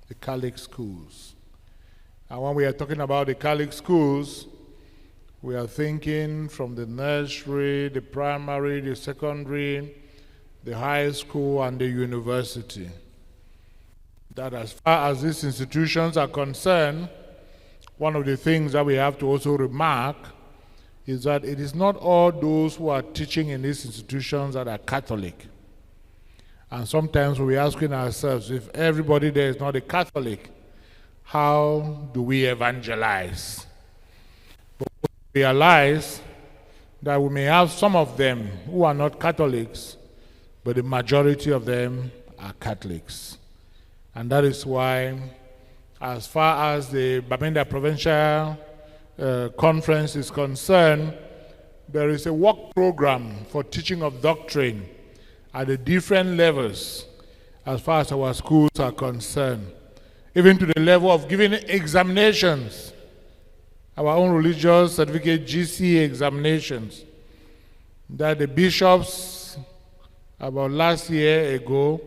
the Catholic schools. And when we are talking about the Catholic schools, we are thinking from the nursery, the primary, the secondary, the high school, and the university. That as far as these institutions are concerned, one of the things that we have to also remark is that it is not all those who are teaching in these institutions that are Catholic. And sometimes we're asking ourselves, if everybody there is not a Catholic, how do we evangelize? But we realize that we may have some of them who are not Catholics, but the majority of them are Catholics. And that is why, as far as the Bamenda Provincial Conference is concerned, there is a work program for teaching of doctrine at the different levels as far as our schools are concerned, even to the level of giving examinations, our own religious certificate GC examinations, that the bishops about last year ago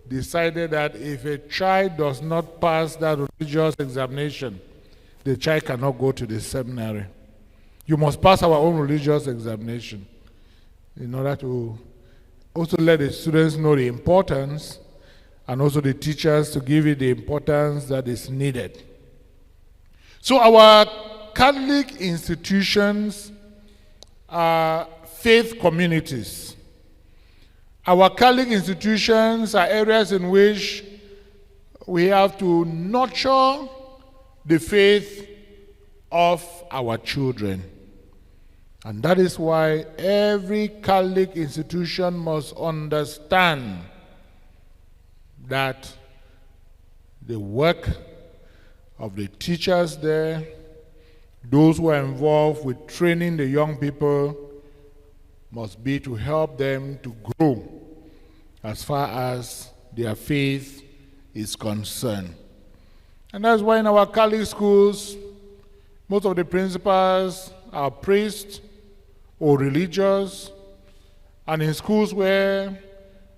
decided that if a child does not pass that religious examination, the child cannot go to the seminary. You must pass our own religious examination in order to also let the students know the importance, and also the teachers to give it the importance that is needed. So our Catholic institutions are faith communities. Our Catholic institutions are areas in which we have to nurture the faith of our children. And that is why every Catholic institution must understand that the work of the teachers there, those who are involved with training the young people, must be to help them to grow as far as their faith is concerned. And that's why in our Catholic schools, most of the principals are priests or religious, and in schools where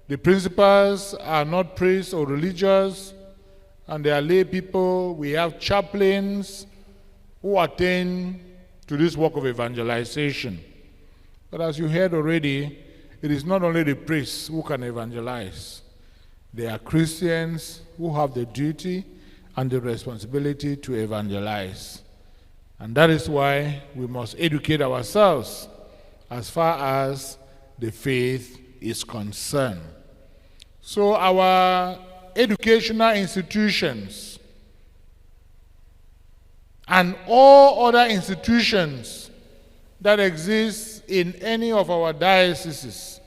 the principals are not priests or religious, and they are lay people, we have chaplains who attend to this work of evangelization. But as you heard already, it is not only the priests who can evangelize. There are Christians who have the duty and the responsibility to evangelize. And that is why we must educate ourselves as far as the faith is concerned. So our educational institutions and all other institutions that exist in any of our dioceses,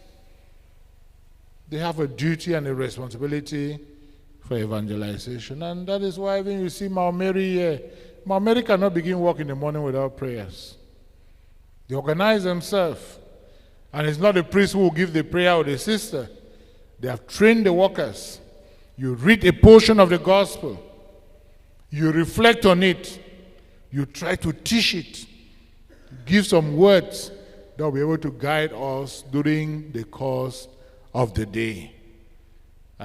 they have a duty and a responsibility for evangelization. And that is why when you see Mount Mary here, Mount Mary cannot begin work in the morning without prayers. They organize themselves. And it's not the priest who will give the prayer or the sister. They have trained the workers. You read a portion of the gospel. You reflect on it. You try to teach it. Give some words that will be able to guide us during the course of the day.